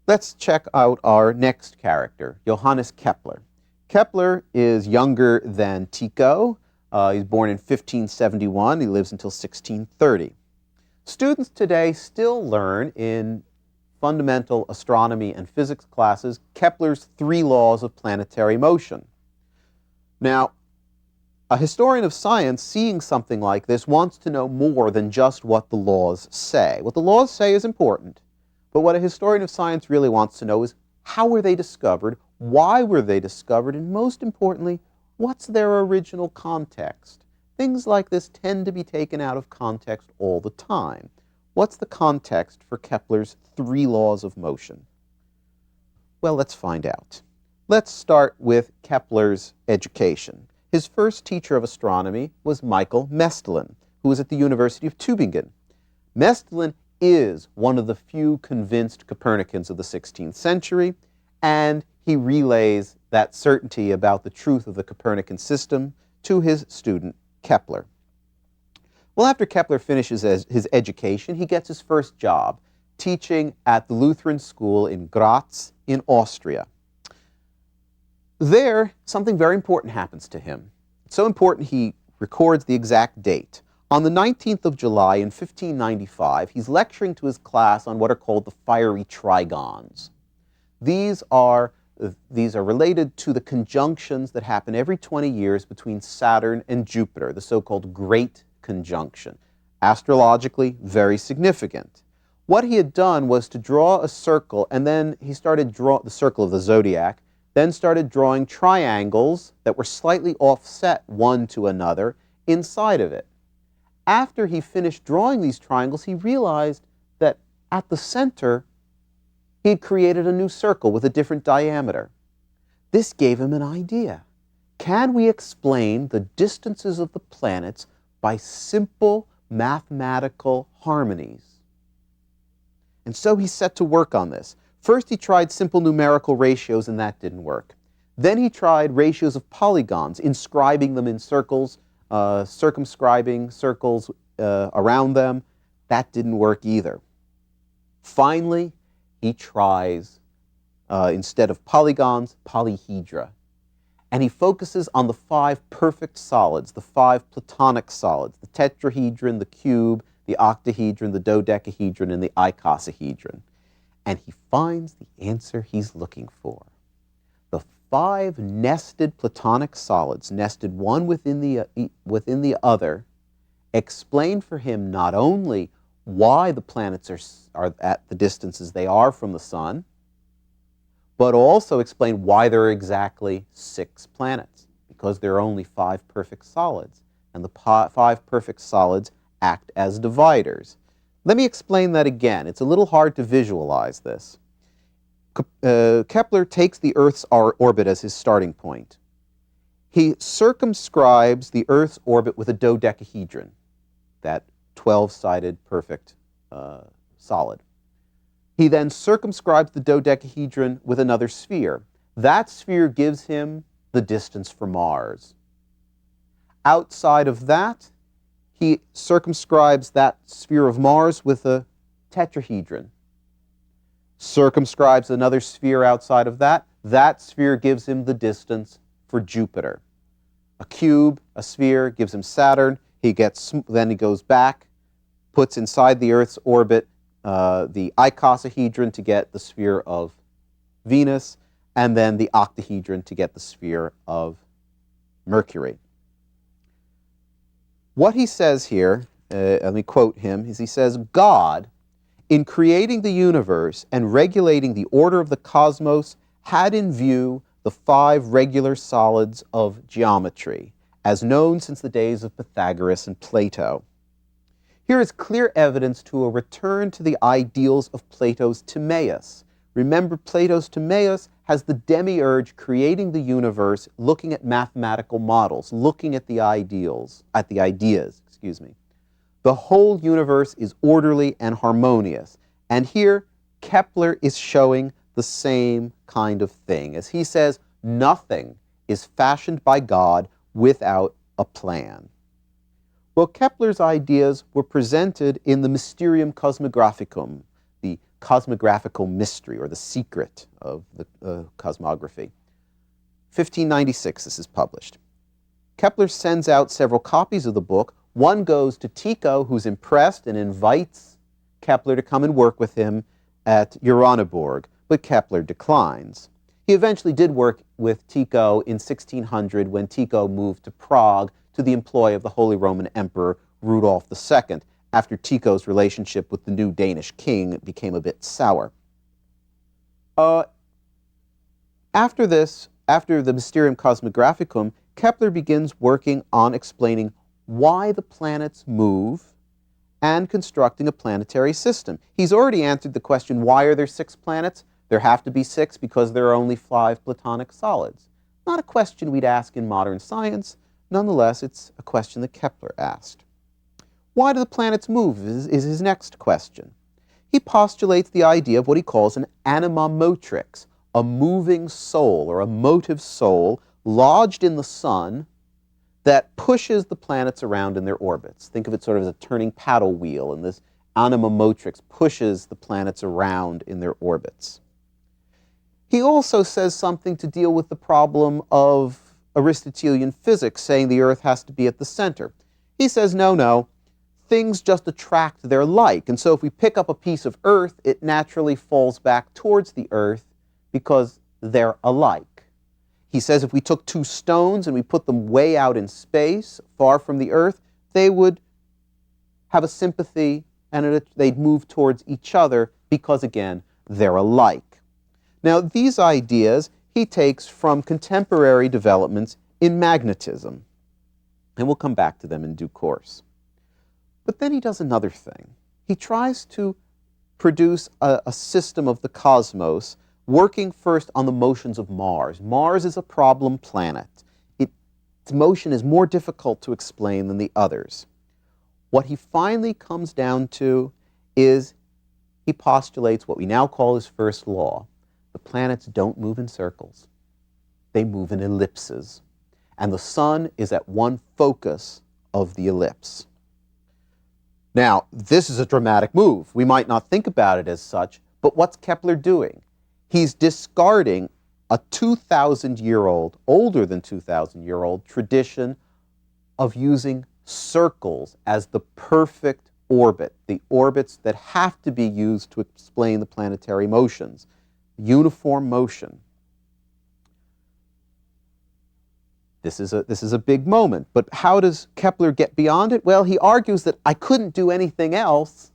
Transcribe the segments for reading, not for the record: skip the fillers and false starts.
Let's check out our next character, Johannes Kepler. Kepler is younger than Tycho. He's born in 1571. He lives until 1630. Students today still learn in fundamental astronomy and physics classes Kepler's 3 laws of planetary motion. Now, a historian of science seeing something like this wants to know more than just what the laws say. What the laws say is important, but what a historian of science really wants to know is how were they discovered, why were they discovered, and most importantly, what's their original context? Things like this tend to be taken out of context all the time. What's the context for Kepler's 3 laws of motion? Well, let's find out. Let's start with Kepler's education. His first teacher of astronomy was Michael Maestlin, who was at the University of Tübingen. Maestlin is one of the few convinced Copernicans of the 16th century, and he relays that certainty about the truth of the Copernican system to his student Kepler. Well, after Kepler finishes his education, he gets his first job, teaching at the Lutheran school in Graz in Austria. There, something very important happens to him. It's so important he records the exact date. On the 19th of July in 1595, he's lecturing to his class on what are called the fiery trigons. These are related to the conjunctions that happen every 20 years between Saturn and Jupiter, the so-called Great Conjunction. Astrologically, very significant. What he had done was to draw a circle, and then he started drawing the circle of the zodiac, then started drawing triangles that were slightly offset one to another inside of it. After he finished drawing these triangles, he realized that at the center, he had created a new circle with a different diameter. This gave him an idea. Can we explain the distances of the planets by simple mathematical harmonies? And so he set to work on this. First, he tried simple numerical ratios, and that didn't work. Then he tried ratios of polygons, inscribing them in circles, circumscribing circles around them. That didn't work either. Finally, he tries, instead of polygons, polyhedra. And he focuses on the 5 perfect solids, the 5 platonic solids, the tetrahedron, the cube, the octahedron, the dodecahedron, and the icosahedron. And he finds the answer he's looking for. The 5 nested platonic solids, nested one within the other, explain for him not only why the planets are at the distances they are from the sun, but also explain why there are exactly 6 planets, because there are only 5 perfect solids, and the 5 perfect solids act as dividers. Let me explain that again. It's a little hard to visualize this. Kepler takes the Earth's orbit as his starting point. He circumscribes the Earth's orbit with a dodecahedron, that 12-sided perfect solid. He then circumscribes the dodecahedron with another sphere. That sphere gives him the distance for Mars. Outside of that, he circumscribes that sphere of Mars with a tetrahedron. Circumscribes another sphere outside of that. That sphere gives him the distance for Jupiter. A cube, a sphere, gives him Saturn. Then he goes back, puts inside the Earth's orbit the icosahedron to get the sphere of Venus, and then the octahedron to get the sphere of Mercury. What he says here, let me quote him, is he says, God, in creating the universe and regulating the order of the cosmos, had in view the 5 regular solids of geometry, as known since the days of Pythagoras and Plato. Here is clear evidence to a return to the ideals of Plato's Timaeus. Remember, Plato's Timaeus has the demiurge creating the universe, looking at mathematical models, looking at the ideas. The whole universe is orderly and harmonious. And here, Kepler is showing the same kind of thing. As he says, nothing is fashioned by God without a plan. Well, Kepler's ideas were presented in the Mysterium Cosmographicum, the cosmographical mystery, or the secret of the cosmography. 1596, this is published. Kepler sends out several copies of the book. One goes to Tycho, who's impressed and invites Kepler to come and work with him at Uraniborg, but Kepler declines. He eventually did work with Tycho in 1600 when Tycho moved to Prague to the employ of the Holy Roman Emperor Rudolf II, after Tycho's relationship with the new Danish king became a bit sour. After the Mysterium Cosmographicum, Kepler begins working on explaining why the planets move and constructing a planetary system. He's already answered the question, why are there 6 planets? There have to be 6 because there are only 5 Platonic solids. Not a question we'd ask in modern science. Nonetheless, it's a question that Kepler asked. Why do the planets move is his next question. He postulates the idea of what he calls an anima motrix, a moving soul or a motive soul lodged in the sun that pushes the planets around in their orbits. Think of it sort of as a turning paddle wheel, and this anima motrix pushes the planets around in their orbits. He also says something to deal with the problem of Aristotelian physics, saying the Earth has to be at the center. He says, no, things just attract their like, and so if we pick up a piece of Earth, it naturally falls back towards the Earth because they're alike. He says if we took 2 stones and we put them way out in space, far from the Earth, they would have a sympathy and they'd move towards each other because, again, they're alike. Now, these ideas he takes from contemporary developments in magnetism, and we'll come back to them in due course. But then he does another thing. He tries to produce a system of the cosmos working first on the motions of Mars. Mars is a problem planet. Its motion is more difficult to explain than the others. What he finally comes down to is he postulates what we now call his first law. The planets don't move in circles. They move in ellipses. And the sun is at one focus of the ellipse. Now, this is a dramatic move. We might not think about it as such, but what's Kepler doing? He's discarding a 2,000-year-old, older than 2,000-year-old tradition of using circles as the perfect orbit, the orbits that have to be used to explain the planetary motions, uniform motion. This is a big moment, but how does Kepler get beyond it? Well, he argues that I couldn't do anything else.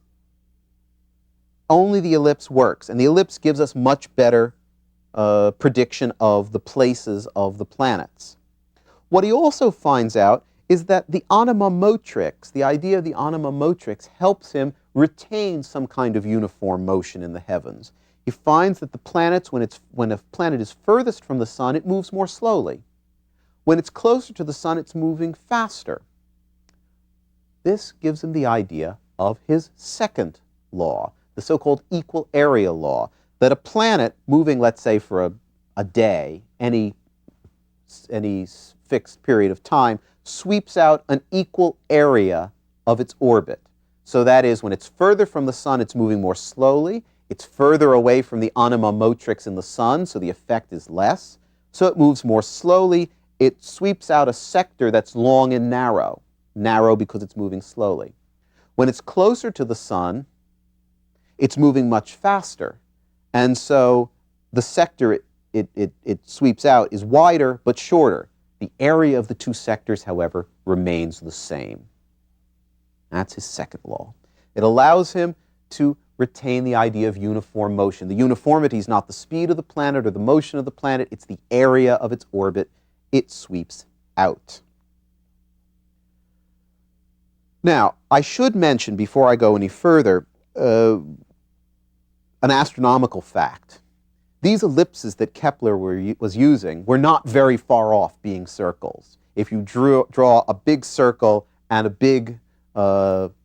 Only the ellipse works, and the ellipse gives us much better prediction of the places of the planets. What he also finds out is that the anima motrix, the idea of the anima motrix, helps him retain some kind of uniform motion in the heavens. He finds that the planets, when a planet is furthest from the sun, it moves more slowly. When it's closer to the sun, it's moving faster. This gives him the idea of his second law, the so-called equal area law, that a planet moving, let's say, for a day, any fixed period of time, sweeps out an equal area of its orbit. So that is, when it's further from the sun, it's moving more slowly. It's further away from the anima motrix in the sun, so the effect is less. So it moves more slowly. It sweeps out a sector that's long and narrow. Narrow because it's moving slowly. When it's closer to the sun, it's moving much faster. And so the sector it sweeps out is wider but shorter. The area of the two sectors, however, remains the same. That's his second law. It allows him to retain the idea of uniform motion. The uniformity is not the speed of the planet or the motion of the planet, it's the area of its orbit. It sweeps out. Now, I should mention, before I go any further, an astronomical fact. These ellipses that Kepler was using were not very far off being circles. If you draw a big circle and a big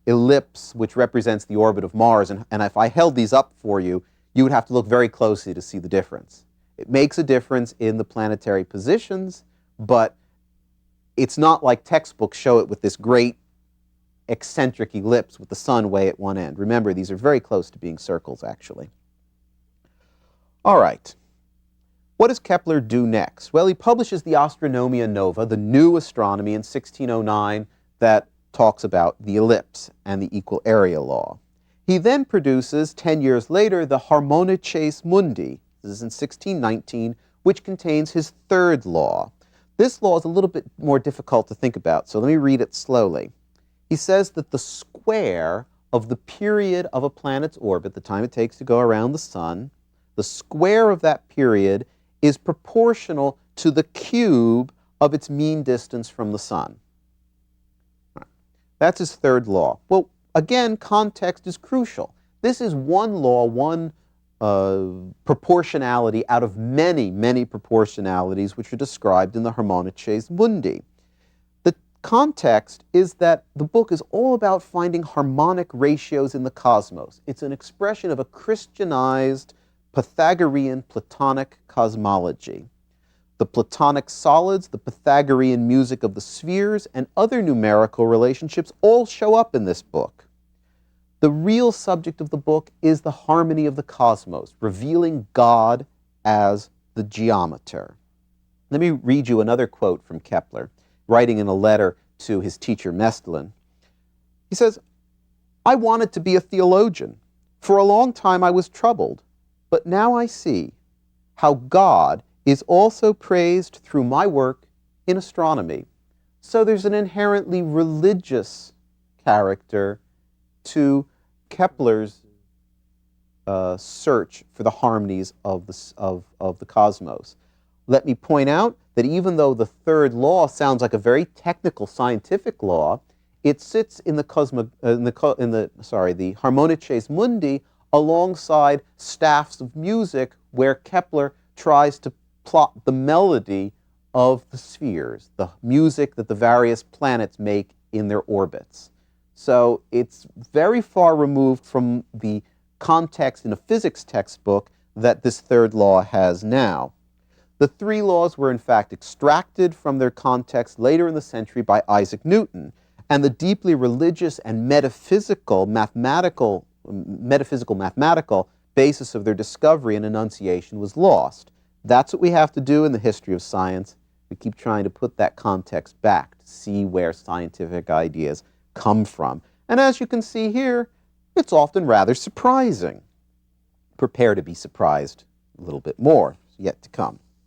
ellipse, which represents the orbit of Mars, and if I held these up for you, you would have to look very closely to see the difference. It makes a difference in the planetary positions, but it's not like textbooks show it with this great eccentric ellipse with the sun way at one end. Remember, these are very close to being circles, actually. All right. What does Kepler do next? Well, he publishes the Astronomia Nova, the new astronomy, in 1609 that talks about the ellipse and the equal area law. He then produces, 10 years later, the Harmonices Mundi, this is in 1619, which contains his third law. This law is a little bit more difficult to think about, so let me read it slowly. He says that the square of the period of a planet's orbit, the time it takes to go around the sun, the square of that period is proportional to the cube of its mean distance from the sun. That's his third law. Well, again, context is crucial. This is one law, one proportionality out of many, many proportionalities which are described in the Harmonices Mundi. The context is that the book is all about finding harmonic ratios in the cosmos. It's an expression of a Christianized Pythagorean Platonic cosmology. The Platonic solids, the Pythagorean music of the spheres, and other numerical relationships all show up in this book. The real subject of the book is the harmony of the cosmos, revealing God as the geometer. Let me read you another quote from Kepler, writing in a letter to his teacher Mestlin. He says, "I wanted to be a theologian. For a long time I was troubled, but now I see how God is also praised through my work in astronomy." So there's an inherently religious character to Kepler's search for the harmonies of the cosmos. Let me point out that even though the third law sounds like a very technical scientific law, it sits in the Harmonices Mundi alongside staffs of music where Kepler tries to plot the melody of the spheres, the music that the various planets make in their orbits. So it's very far removed from the context in a physics textbook that this third law has now. The three laws were in fact extracted from their context later in the century by Isaac Newton, and the deeply religious and metaphysical mathematical basis of their discovery and enunciation was lost. That's what we have to do in the history of science. We keep trying to put that context back to see where scientific ideas come from. And as you can see here, it's often rather surprising. Prepare to be surprised a little bit more yet to come.